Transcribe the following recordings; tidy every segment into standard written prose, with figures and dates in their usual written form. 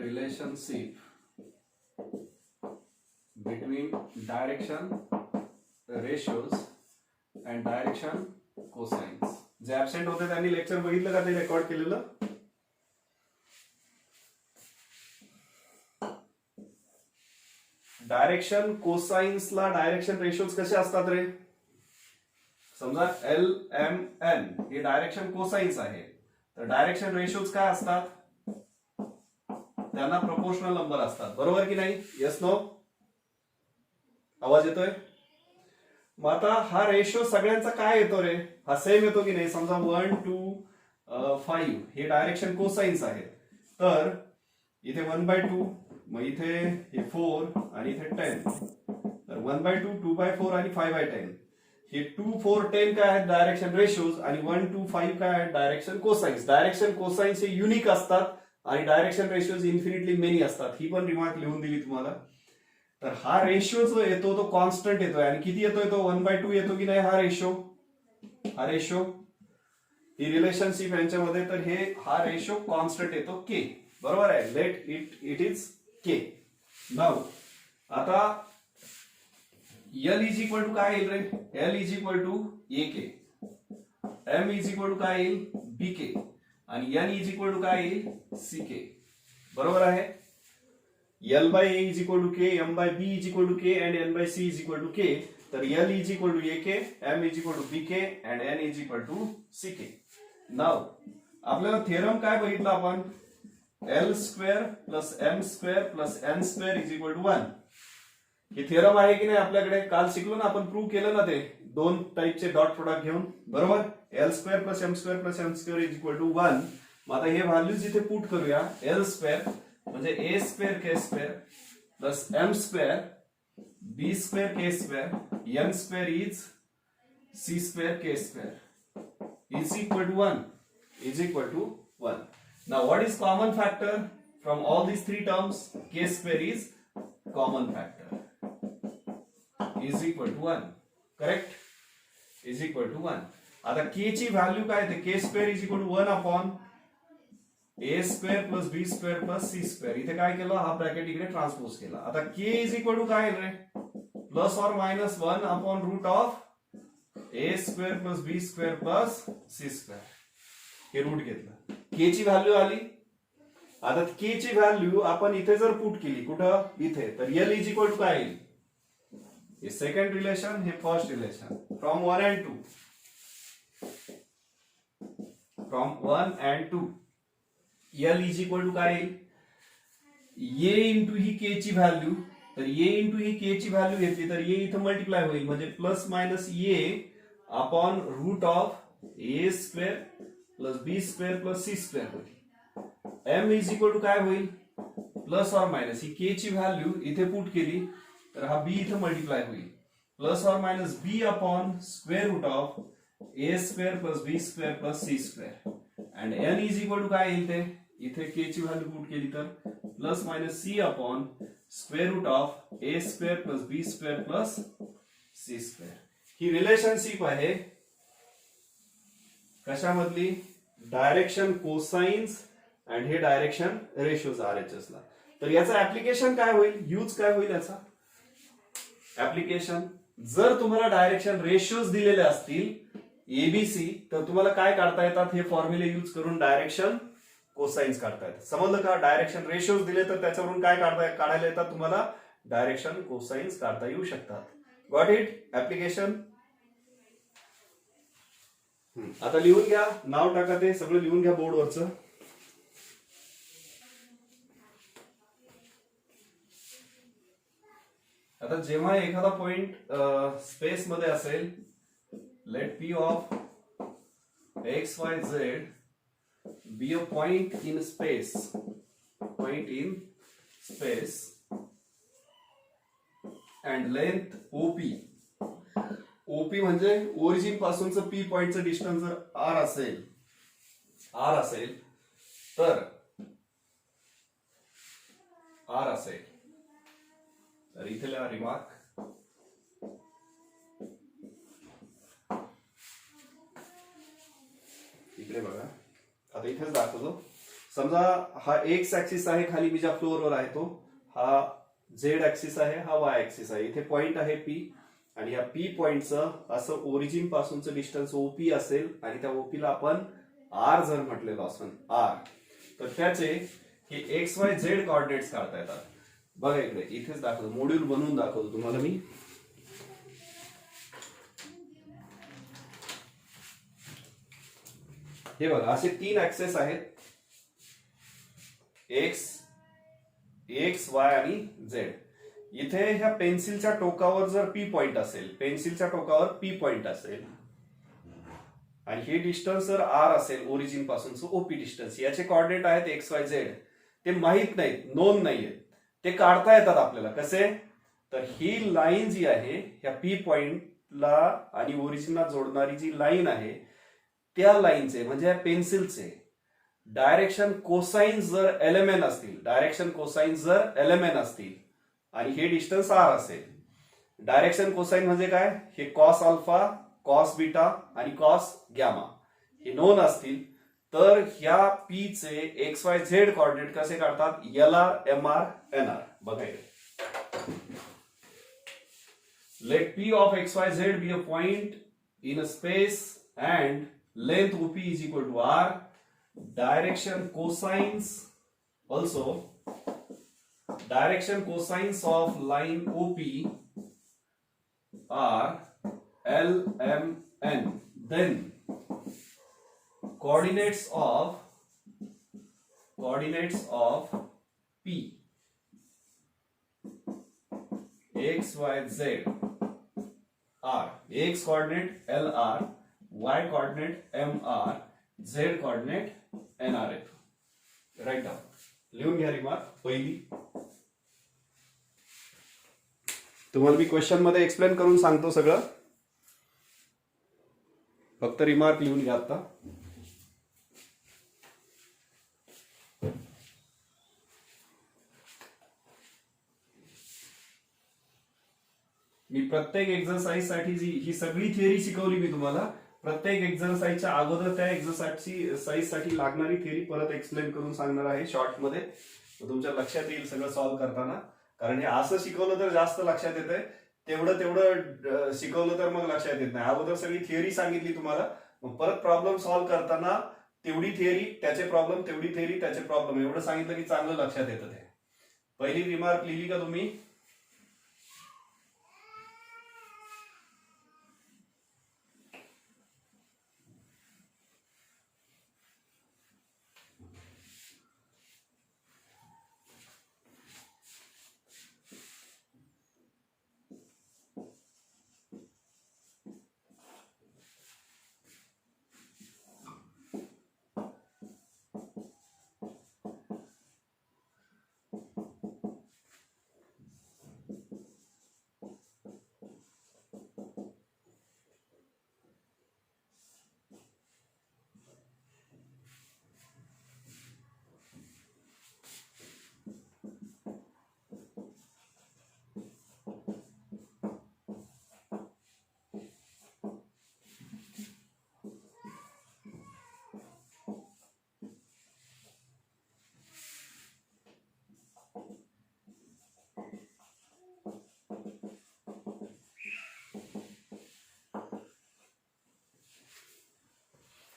relationship between direction ratios and direction cosines. जे absent होते त्यांनी लेक्चर बघितलं का ते रेकॉर्ड केलेलं? डायरेक्शन कोसाइन्सला डायरेक्शन रेशोज कसे असतात रे? समजा LMN हे डायरेक्शन कोसाइन्स आहे, तर डायरेक्शन रेशोज काय असतात? त्यांना प्रोपोर्शनल नंबर असतात, बरोबर की नाही? Yes no? आवाज येतोय? मग आता हा रेशो सगळ्यांचा काय येतो रे? हा सेम येतो की नाही? समजा 1 2 5 हे डायरेक्शन कोसाइन्स आहेत, तर इथे 1/2, मग इथे हे 4 आणि इथे 10, तर 1/2 2/4 आणि 5/10 हे 2 4 10 काय आहेत डायरेक्शन रेशोज, आणि 1 2 5 काय आहेत डायरेक्शन कोसाइन्स. डायरेक्शन कोसाइन्स हे युनिक असतात आणि डायरेक्शन रेशोज इन्फिनिटली मेनी असतात. ही पण रिमार्क लिहून दिली तुम्हाला. तर हा रेशो जो येतो तो कॉन्स्टंट येतोय, आणि किती येतोय तो? 1/2 येतो की नाही हा रेशो ही रिलेशनशिप यांच्यामध्ये, तर हा रेशो कॉन्स्टंट येतो के, बरोबर आहे? Let it is k. Now आता L इज इक्वल टू काय येईल रे? L is equal to AK, M is equal to काय येईल? BK, आणि N इज इक्वल टू काय येईल? CK, बरोबर आहे? L by A is equal to K, M by B is equal to K, and N by C is equal to K. तर L is equal to AK, M is equal to BK, and N is equal to CK. Now, आपल्याला theorem काय बघितला आपण? L square plus M square plus N square is equal to 1. हे theorem आहे की नाही आपल्याकडे? काल शिकलो ना आपण, प्रूव्ह केलं ना ते दोन टाईपचे डॉट प्रोडक्ट घेऊन, बरोबर? L square plus M square plus N square is equal to 1. मग आता हे व्हॅल्यूज इथे पुट करूया. L स्क्वेअर म्हणजे A square K square plus M square B square K square N square is C square K square is equal to 1. Is equal to 1. Now what is common factor from all these three terms? K square is common factor. Is equal to 1. Correct? Is equal to 1. आता K ची value काय येते? K square is equal to 1 upon A square plus B square plus C square. इथे काय केलं? हा bracket इकडे transpose केला. आता K is equal to काय रे? प्लस और minus 1 upon root of A square plus B square plus C square. हे रूट घेतलं. K ची व्हॅल्यू आली. आता K ची व्हॅल्यू आपण इथे जर पुट केली, कुठं? इथे, तर L इज इक्वल टू काय येईल? हे सेकंड रिलेशन, हे first relation, from 1 and 2. From 1 and 2 L is equal to काय येईल? A इंटू ही K ची व्हॅल्यू, तर A इंटू ही K ची व्हॅल्यू घेतली तर A इथं मल्टिप्लाय होईल, म्हणजे plus minus A upon root of A square plus B square plus C square होईल. M इज इक्वल टू काय होईल? प्लस और मायनस ही K ची व्हॅल्यू इथे पुट केली तर हा B इथं मल्टिप्लाय होईल, प्लस और minus B upon square root of A square plus B square plus C square, and N is equal to काय येईल? ते इथे K ची व्हॅल्यू पुट केली तर plus minus C upon square root of A square plus B square plus C square. ही relationship आहे कशामधली? डायरेक्शन कोसाइन्स अँड हे डायरेक्शन रेशोज RHS ला. तर याचा ऍप्लिकेशन काय होईल? यूज काय होईल याचा ऍप्लिकेशन? जर तुम्हाला डायरेक्शन रेशोज दिलेले असतील ABC, तर तुम्हाला काय काढता येतात? हे फॉर्म्युले यूज करून डायरेक्शन कोसाइन्स काढता येतात. समजलं का? डायरेक्शन रेशोज दिले तर त्याच्यावरून काय काढायला येतात तुम्हाला? डायरेक्शन कोसाइन्स काढता येऊ शकतात. Got it? ऍप्लिकेशन. आता लिहून घ्या, नाव टाका, ते सगळं लिहून घ्या बोर्डवरचं. आता जेव्हा एखादा पॉइंट स्पेस मध्ये असेल, let P of XYZ be a point in space, and length OP. OP म्हणजे ओरिजिन पासूनचं P पॉइंटचं डिस्टन्स जर R असेल तर इथे लिहा रिमार्क. इकडे बघा, आता इथेच दाखवतो. समजा हा एक्स ऍक्सिस आहे, खाली मी ज्या फ्लोअरवर आहे तो, हा झेड ऍक्सिस आहे, हा वाय ऍक्सिस आहे. इथे पॉइंट आहे पी, आणि या पी पॉइंटचं असं ओरिजिन पासूनचं डिस्टन्स ओपी असेल, आणि त्या ओपीला आपण आर जर म्हटलेलो असेल आर, तर त्याचे हे एक्स वाय झेड कॉर्डिनेट्स काढता येतात. बघा इकडे, इथेच दाखवतो, मॉड्यूल बनवून दाखवतो तुम्हाला मी. हे बघा, असे 3 ऍक्सेस आहेत, एक्स वाय आणि झेड. इथे ह्या पेन्सिलच्या टोकावर जर पी पॉइंट असेल, पेन्सिलच्या टोकावर पी पॉइंट असेल, आणि हे डिस्टन्स जर आर असेल ओरिजिन पासूनचं ओपी डिस्टन्स, याचे कॉर्डिनेट आहेत एक्स वाय झेड. ते माहित नाहीत, नोन नाहीयेत, ते काढता येतात आपल्याला. कसे? तर ही लाईन जी आहे, ह्या पी पॉइंटला आणि ओरिजिनला जोडणारी जी लाईन आहे, त्या लाईनचे म्हणजे या पेन्सिलचे डायरेक्शन कोसाइन्स जर एलएमएन असतील, डायरेक्शन कोसाइन्स जर एलएमएन असतील, आणि हे डिस्टन्स आर असेल, डायरेक्शन कोसाइन म्हणजे काय? हे कॉस अल्फा, कॉस बीटा आणि कॉस गॅमा हे नोन असतील, तर ह्या पी चे एक्स वाय झेड कॉर्डिनेट कसे काढतात? L R, M R, N R. बघा, let P of X Y Z be a point in a space and length OP is equal to R. Direction cosines also, direction cosines of line OP are L, M, N. Then coordinates of P, X, Y, Z are X coordinate LR, Y coordinate MR, Z coordinate NR. Write down, लिहून घ्या remark पहिली. तुम्हाला मी question मध्ये explain करून सांगतो सगळं, फक्त remark लिहून घ्या आता. मी प्रत्येक एक्झरसाइज साठी ही सगळी थिअरी शिकवली मी तुम्हाला. प्रत्येक एक्झरसाइजच्या अगोदर त्या एक्झरसाइज साठी लागणारी थिअरी परत एक्सप्लेन करून सांगणार आहे शॉर्ट मध्ये, तुमच्या लक्षात येईल सगळं सॉल्व्ह करताना. कारण हे असं शिकवलं तर जास्त लक्षात येतंय, तेवढं शिकवलं तर मग लक्षात येत नाही. अगोदर सगळी थिअरी सांगितली तुम्हाला, मग परत प्रॉब्लेम सॉल्व्ह करताना तेवढी थिअरी त्याचे प्रॉब्लेम, तेवढी थिअरी त्याचे प्रॉब्लेम, एवढं सांगितलं की चांगलं लक्षात येतं ते. पहिली रिमार्क लिहिली का तुम्ही?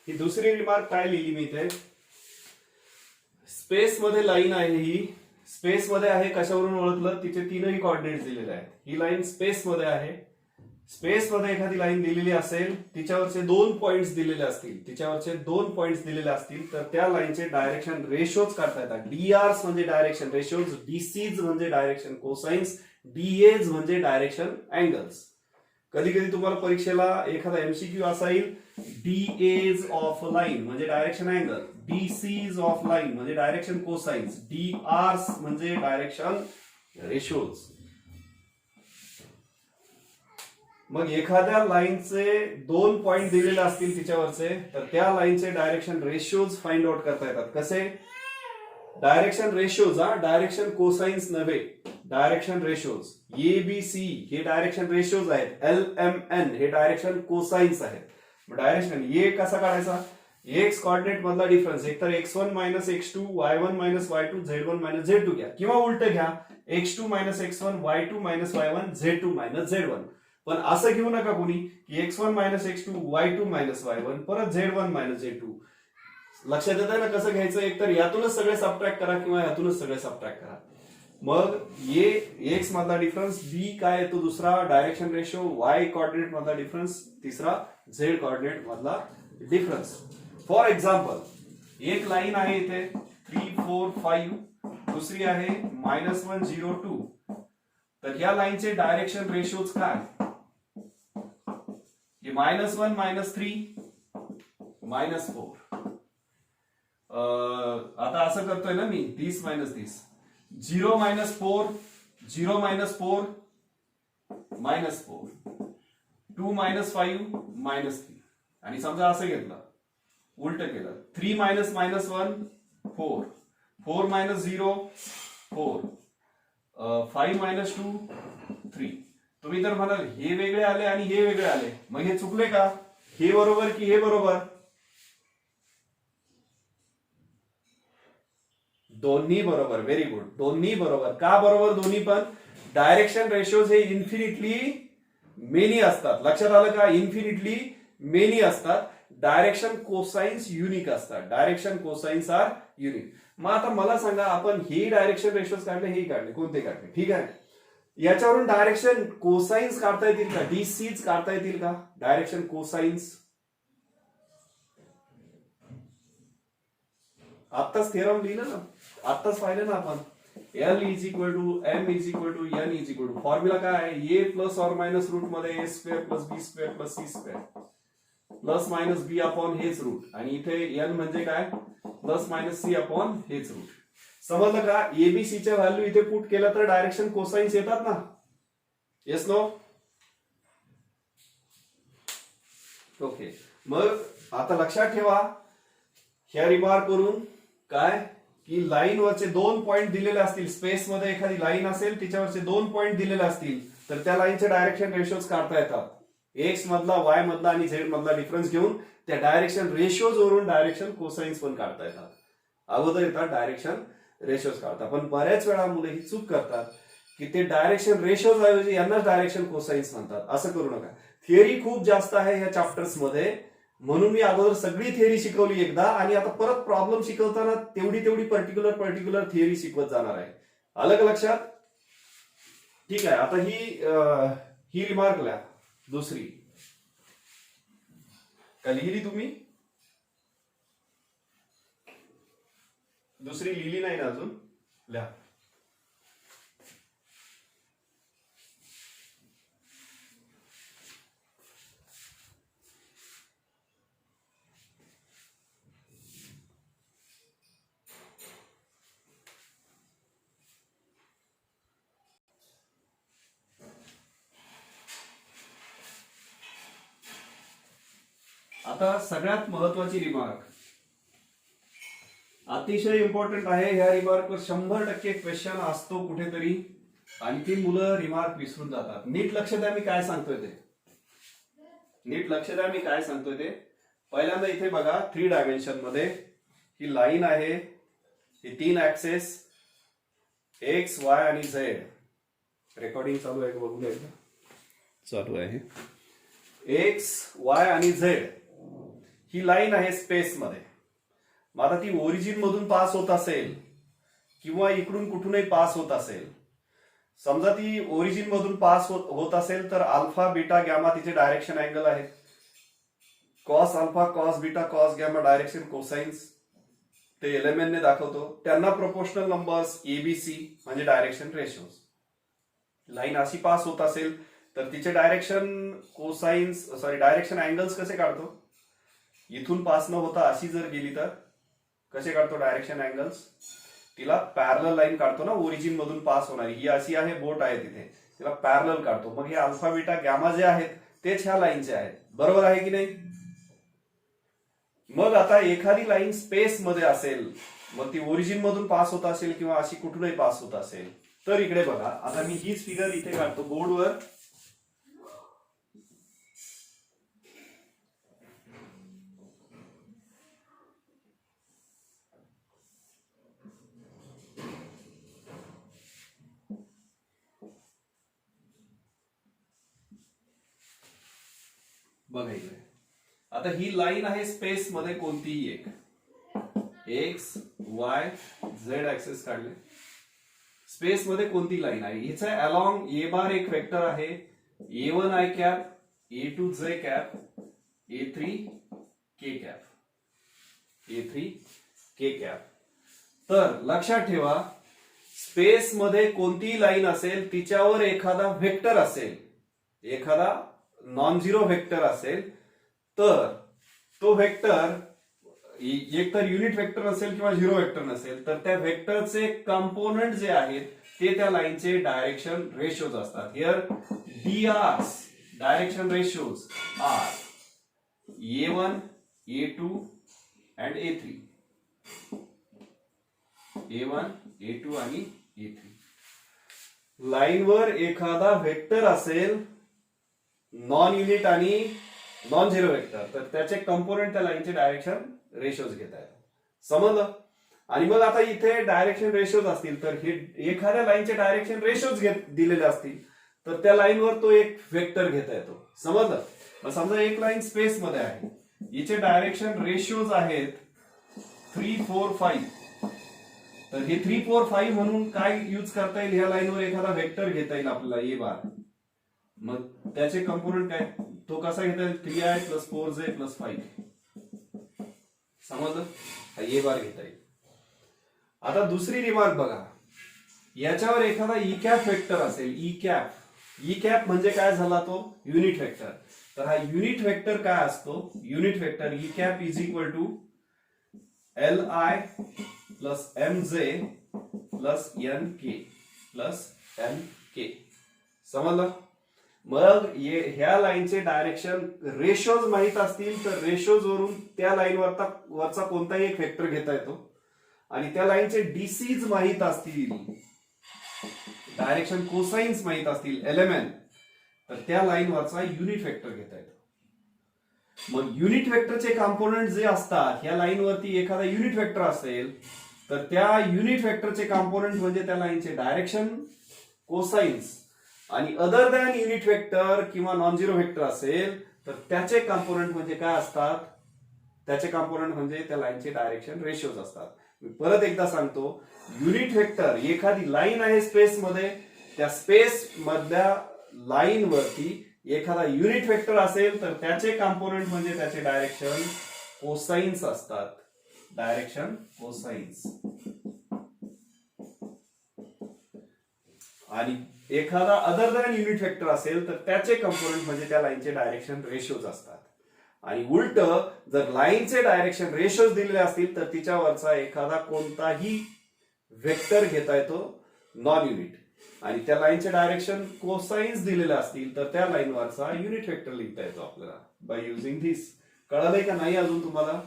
ही दुसरी रिमार्क काय लिहिली मी इथे? स्पेस मध्ये लाईन आहे, ही स्पेस मध्ये आहे, कशावरून ओळखलं? तिचे तीनही कॉर्डिनेट्स दिलेले आहेत. ही लाईन स्पेस मध्ये आहे. स्पेस मध्ये एखादी लाईन दिलेली असेल, तिच्यावरचे 2 पॉइंट्स दिलेले असतील, तर त्या लाईनचे डायरेक्शन रेशोज काढता येतात. डीआर्स म्हणजे डायरेक्शन रेशोज, डीसीज म्हणजे डायरेक्शन कोसाइन्स, डीएज म्हणजे डायरेक्शन अँगल्स. कधी कधी तुम्हाला परीक्षेला एखादा एमसीक्यू असा येईल, डीएज ऑफ लाईन म्हणजे डायरेक्शन अँगल, डीसीज ऑफ लाईन म्हणजे डायरेक्शन कोसाइन्स, डीआर्स म्हणजे डायरेक्शन रेशोज. मग एखाद्या लाईनचे 2 पॉइंट दिलेले असतील तिच्यावरचे, तर त्या लाईनचे डायरेक्शन रेशोज फाइंड आउट करता येतात. कसे? डायरेक्शन रेशोज, डायरेक्शन कोसाइन्स नव्हे, डायरेक्शन रेशोज. एबीसी हे डायरेक्शन रेशोज आहेत, एल एम एन हे डायरेक्शन कोसाइन्स आहेत. डायरेक्शन ए कसा काढायचा? एक्स कॉर्डिनेट मधला डिफरन्स एक तर x1 minus x2 y1 minus y2 z1 minus z2 घ्या किंवा उलट घ्या x2 minus x1 y2 minus y1 z2 minus z1. पण असं घेऊ नका कोणी की x1 minus x2 y2 minus y1 परत z1 मायनस z2. लक्षात येत आहे ना कसं घ्यायचं? एक तर यातूनच सगळे सबट्रॅक्ट करा किंवा यातूनच सगळे सबट्रॅक्ट करा. मग ये एक्स मधला डिफरन्स, बी काय येतो दुसरा डायरेक्शन रेशो, वाय कोऑर्डिनेट मधला डिफरन्स तिसरा, झेड कोऑर्डिनेट मधला डिफरन्स. फॉर एक्झाम्पल एक लाईन आहे इथे 3 4 5, दुसरी आहे -1 0 2. तर या लाईनचे डायरेक्शन रेशोज काय? हे -1 -3 -4. आता असं करतोय ना मी 30 - 30, 0 - 4 0 - 4 -4, 2 - 5 -3. आणि समजा असं घेतलं उलट केलं 3 - -1 4, 4 - 0 4, 5 - 2 3. तुम्ही तर म्हणाल हे वेगळे आले आणि हे वेगळे आले, मग हे चुकले का? हे बरोबर की हे बरोबर? दोन्ही बरोबर. व्हेरी गुड, दोन्ही बरोबर. का बरोबर दोन्ही पण? डायरेक्शन रेशोज हे इन्फिनिटली मेनी असतात. लक्षात आलं का? इन्फिनिटली मेनी असतात. डायरेक्शन कोसाइन्स युनिक असतात. Direction cosines are unique. मग आता मला सांगा, आपण हे डायरेक्शन रेशोज काढले, हे काढले, कोणते काढले? ठीक आहे, याच्यावरून डायरेक्शन कोसाइन्स काढता येतील का? डीसीज काढता येतील का? डायरेक्शन कोसाइन्स आत्ताच थेरम लिहिलं ना, आत्ताच पाहिलं ना आपण. L is equal to M is equal to N is equal to formula काय आहे? A plus or minus root मध्ये A square plus B square plus C square plus minus B upon हेच रूट. आणि इथे N म्हणजे काय? Plus minus C upon हेच root. समजलं का? एबीसीच्या व्हॅल्यू इथे पुट केलं तर डायरेक्शन कोसाइन्स येतात ना? Yes no? ओके. मग आता लक्षात ठेवा ह्या रिमार्क करून काय की लाईन वरचे 2 पॉइंट दिलेले असतील, स्पेस मध्ये एखादी लाईन असेल तिच्यावरचे 2 पॉइंट दिलेले असतील तर त्या लाईनचे डायरेक्शन रेशोज काढता येतात. एक्स मधला, वाय मधला आणि झेड मधला डिफरन्स घेऊन त्या डायरेक्शन रेशोज वरून डायरेक्शन कोसाइन्स पण काढता येतात. अगोदर येतात डायरेक्शन रेशोज काढतात. पण बऱ्याच वेळा मुलं ही चूक करतात की ते डायरेक्शन रेशोज ऐवजी यांनाच डायरेक्शन कोसाइन्स म्हणतात. असं करू नका. थिअरी खूप जास्त आहे या चॅप्टर्स मध्ये, म्हणून मी अगोदर सगळी थिअरी शिकवली एकदा आणि आता परत प्रॉब्लेम शिकवताना तेवढी पर्टिक्युलर थिअरी शिकवत जाणार आहे. आलं का लक्षात? ठीक आहे. आता ही रिमार्क लिहा. दुसरी का लिहिली तुम्ही? दुसरी लिहिली नाही ना अजून? लिहा. आता सगळ्यात महत्वाची रिमार्क, अतिशय इम्पॉर्टंट आहे. ह्या रिमार्कवर 100% क्वेश्चन असतो कुठेतरी आणि ती मुलं रिमार्क विसरून जातात. नीट लक्ष द्या मी काय सांगतोय ते. नीट लक्ष द्या मी काय सांगतोय ते. पहिल्यांदा इथे बघा 3 डायमेन्शन मध्ये ही लाईन आहे, ही 3 ऍक्सेस एक्स वाय आणि झेड. रेकॉर्डिंग चालू आहे का बघूया एकदा? चालू आहे. एक्स वाय आणि झेड ही लाईन आहे स्पेस मध्ये. मग आता ती ओरिजिन मधून पास होत असेल किंवा इकडून कुठूनही पास होत असेल. समजा ती ओरिजिन मधून पास होत असेल तर अल्फा बीटा गॅमा तिचे डायरेक्शन अँगल आहेत. Cos alpha cos beta cos gamma direction cosines ते एलिमेंट ने दाखवतो. त्यांना प्रोपोर्शनल नंबर्स एबीसी म्हणजे डायरेक्शन रेशोज. लाईन अशी पास होत असेल तर तिचे डायरेक्शन कोसाइन्स डायरेक्शन अँगल्स कसे काढतो? इथून पास न होता अशी जर गेली तर कसे काढतो डायरेक्शन अँगल्स? तिला पॅरलल लाईन काढतो ना, ओरिजिन मधून पास होणारी. ही अशी आहे, बोट आहे तिथे, तिला पॅरलल काढतो. मग हे अल्फा बीटा गॅमा जे आहेत तेच ह्या लाईनचे आहेत. बरोबर आहे की नाही? मग आता एखादी लाईन स्पेस मध्ये असेल, मग ती ओरिजिन मधून पास होत असेल किंवा अशी कुठूनही पास होत असेल तर इकडे बघा. आता मी हीच फिगर इथे काढतो बोर्डवर. बघा इकडे आता ही लाईन आहे स्पेस मध्ये कोणतीही एक एक्स वाय झेड ऍक्सेस काढले स्पेस मध्ये कोणती लाईन आहे हिचा अलॉंग ए बार एक वेक्टर आहे A1 I cap A2 J cap A3 K cap A3 K cap तर लक्षात ठेवा स्पेस मध्ये कोणती लाईन असेल तिच्यावर एखादा व्हेक्टर असेल एखादा नॉन झिरो व्हेक्टर असेल तर तो व्हेक्टर एक तर युनिट व्हेक्टर असेल किंवा झिरो व्हेक्टर नसेल तर त्या व्हेक्टरचे कंपोनंट जे आहेत ते त्या लाईनचे डायरेक्शन रेशोज असतात here DRs direction ratios are A1 A2 and A3 A1 A2 आणि A3 लाईनवर एखादा व्हेक्टर असेल नॉन युनिट आणि नॉन झिरो व्हेक्टर तर त्याचे कंपोनेंट त्या लाईनचे डायरेक्शन रेशोज घेता येतात समजलं आणि मग आता इथे डायरेक्शन रेशोज असतील तर हे एखाद्या लाईनचे डायरेक्शन रेशोज दिलेले असतील तर त्या लाईनवर तो एक व्हेक्टर घेता येतो समजलं मग समजा एक लाईन स्पेस मध्ये आहे हिचे डायरेक्शन रेशोज आहेत 3 4 5 तर हे 3 4 5 म्हणून काय यूज करता येईल ह्या लाईनवर एखादा व्हेक्टर घेता येईल आपल्याला ए बार मग त्याचे कंपोनेंट काय तो कसा घेता येईल 3i + 4j + 5 समजलं हा ए बार घेता येईल आता दुसरी रिमार्क बघा याच्यावर एखादा ई कॅप व्हेक्टर असेल ई कॅप म्हणजे काय झाला तो युनिट व्हेक्टर तर हा युनिट व्हेक्टर काय असतो unit vector e cap is equal to Li + Mj + Nk + Nk समजलं मग ह्या लाईनचे डायरेक्शन रेशोज माहित असतील तर रेशोज वरून त्या लाईन वरचा कोणताही एक व्हेक्टर घेता येतो आणि त्या लाईनचे डीसीज माहित असतील डायरेक्शन कोसाइन्स माहित असतील LMN तर त्या लाईन वरचा युनिट व्हेक्टर घेता येतो मग युनिट व्हेक्टरचे कंपोनेंट जे असतात या लाईन वरती एखादा युनिट व्हेक्टर असेल तर त्या युनिट व्हेक्टरचे कंपोनेंट म्हणजे त्या लाईनचे डायरेक्शन कोसाइन्स आणि अदर दॅन युनिट व्हेक्टर किंवा नॉन झिरो व्हेक्टर असेल तर त्याचे कंपोनेंट म्हणजे काय असतात त्याचे कंपोनेंट म्हणजे त्या लाईनचे डायरेक्शन रेशोज असतात मी परत एकदा सांगतो युनिट व्हेक्टर एखादी लाईन आहे स्पेस मध्ये त्या स्पेस मधल्या लाईन वरती एखादा युनिट व्हेक्टर असेल तर त्याचे कंपोनेंट म्हणजे त्याचे डायरेक्शन कोसाइन्स असतात डायरेक्शन कोसाइन्स आणि एखादा अदर दॅन युनिट व्हेक्टर असेल तर त्याचे कंपोनेंट म्हणजे त्या लाईनचे डायरेक्शन रेशोज असतात आणि उलट जर लाईनचे डायरेक्शन रेशोज दिलेले असतील तर तिच्यावरचा एखादा कोणताही व्हेक्टर घेता येतो नॉन युनिट आणि त्या लाईनचे डायरेक्शन कोसाइन्स दिलेले असतील तर त्या लाईनवरचा युनिट व्हेक्टर लिहिता येतो आपल्याला बाय युझिंग धिस कळालंय का नाही अजून तुम्हाला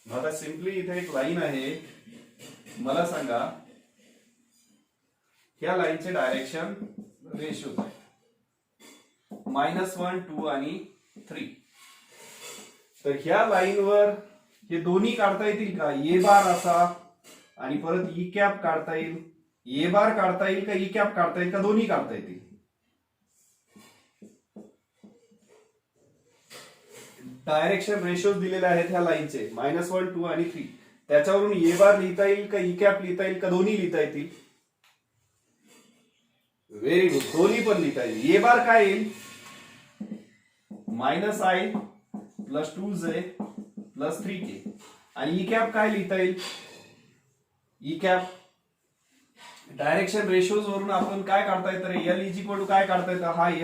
आता सिम्पली इथे एक लाईन आहे मला सांगा ह्या लाईनचे डायरेक्शन रेशोज आहे -1 2 आणि 3 तर ह्या लाईनवर हे दोन्ही काढता येतील का ए बार असा आणि परत ई कॅप काढता येईल ए बार काढता येईल का ई कॅप काढता येईल का दोन्ही काढता येतील डायरेक्शन रेशोज दिलेले आहेत ह्या लाईनचे -1 2 आणि 3 त्याच्यावरून ए बार लिहिता येईल का ई कॅप लिहिता येईल का दोन्ही लिहिता येतील व्हेरी गुड दोन्ही पण लिहिता येईल ए बार काय येईल -i + 2j + 3k आणि ई कॅप काय लिहिता येईल ई कॅप डायरेक्शन रेशोज वरून आपण काय काढता येतं एल इज इक्वल टू काय काढता येतं हा Li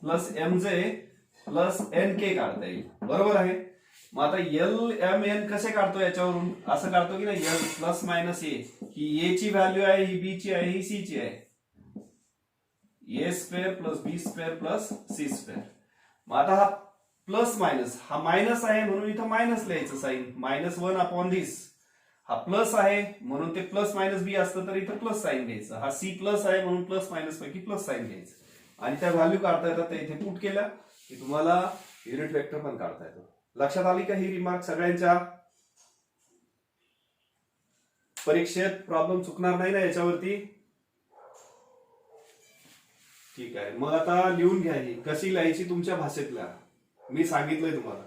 + Mj + Nk काढता येईल बरोबर आहे मग आता LMN कसे काढतो याच्यावरून असं काढतो की नाही L ± a ही a ची व्हॅल्यू आहे ही b ची आहे ही c ची आहे a² + b² + c². मग आता हा प्लस मायनस हा मायनस आहे म्हणून इथं मायनस लिहायचं साइन -1/this हा प्लस आहे म्हणून ते प्लस मायनस बी असतं तर इथं प्लस साइन घ्यायचं हा सी प्लस आहे म्हणून प्लस मायनस पैकी प्लस साइन घ्यायचं आणि त्या व्हॅल्यू काढता येतात ते इथे पुट केल्या की तुम्हाला युनिट वेक्टर पण काढता येतो. लक्षात आली का ही रिमार्क सगळ्यांच्या परीक्षेत प्रॉब्लेम चुकणार नाही ना याच्यावरती. ठीक आहे, मग आता लिहून घ्या ही कशी लिहायची तुमच्या भाषेतल्या. मी सांगितलंय तुम्हाला.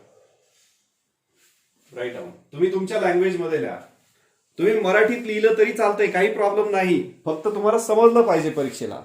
Write down. तुम्ही तुमच्या लँग्वेज मध्ये लिहा. तुम्ही मराठीत लिहिलं तरी चालतंय, काही प्रॉब्लेम नाही, फक्त तुम्हाला समजलं पाहिजे परीक्षेला.